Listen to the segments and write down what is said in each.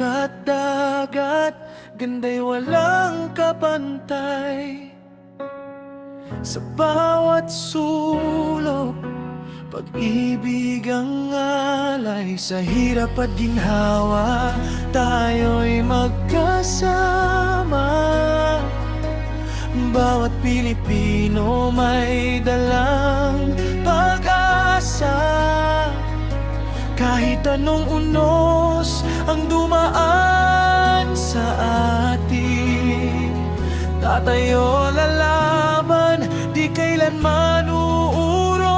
at dagat, ganda'y walang kapantay. Sa bawat sulok, pag-ibig ang alay. Sa hirap at ginhawa, tayo'y magkasama. Bawat Pilipino may dalang pag-asa. Kahit anong unos ang dumaan sa atin, tatayo lalaban, di kailanman uurong.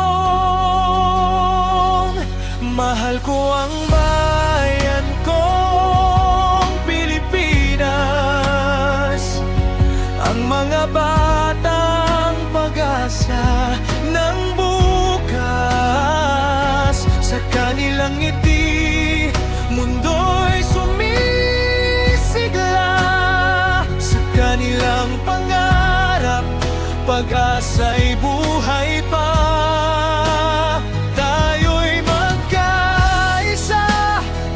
Mahal ko ang bayan kong Pilipinas, ang mga batang pag-asa ng bukas. Sa kanilang ngiti, mundo'y sumisigla. Sa kanilang pangarap, pag-asa'y buhay pa. Tayo'y magkaisa,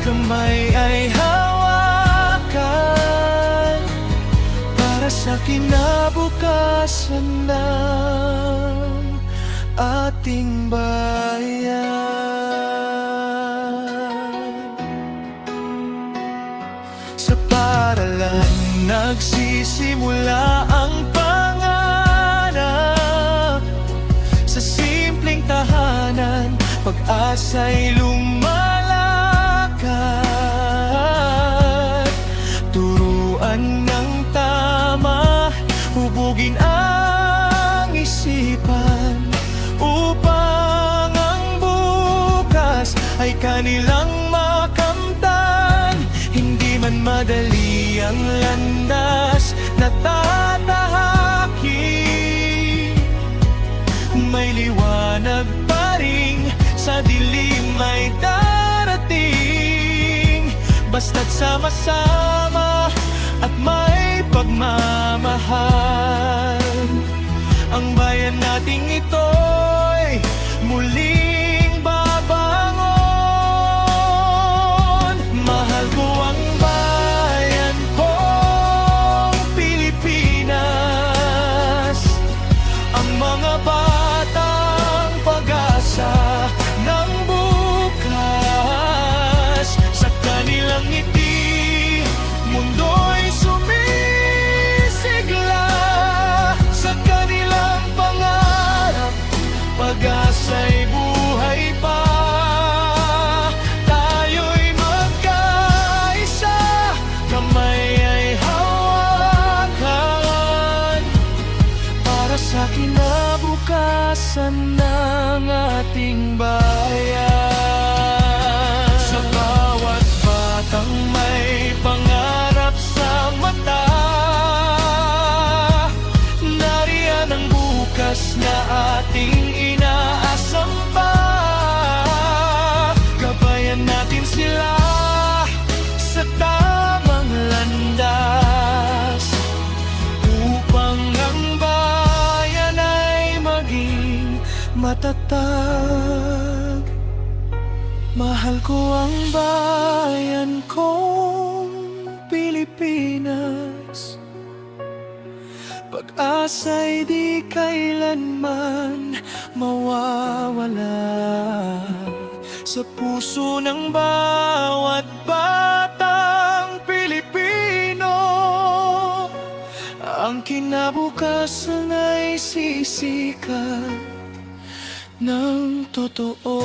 kamay ay hawakan, para sa kinabukasan ng ating bayan. Sa paaralan nagsisimula ang pangarap. Sa simpleng tahanan, pag-asa'y lumalakad. Turuan ng tama, hubugin ang isipan, upang ang bukas ay kanilang makamtan. Hindi man madali ang landas na tatahakin, may liwanag pa rin sa dilim ay darating. Basta't sama-sama at may pagmamahal, ang bayan nating ito'y muling babangon. Mahal ko ang bayan kong Pilipinas, ang mga batang pag-asa ng bukas. Sa kanilang ngiti, mundo'y sumisigla. Sa kanilang pangarap, pag-asa'y buhay pa. Tayo'y magkaisa, kamay ay hawakan, para sa kinabukasan ng ating bayan. Sa bawat batang may pangarap sa mata, nariyan ang bukas na ating inaasam pa. Gabayan natin sila sa tamang landas, upang ang bayan ay maging matatag. Mahal ko ang bayan kong Pilipinas, pag-asa'y di kailanman mawawala. Sa puso ng bawat batang Pilipino, ang kinabukasan ay sisikat ng totoo.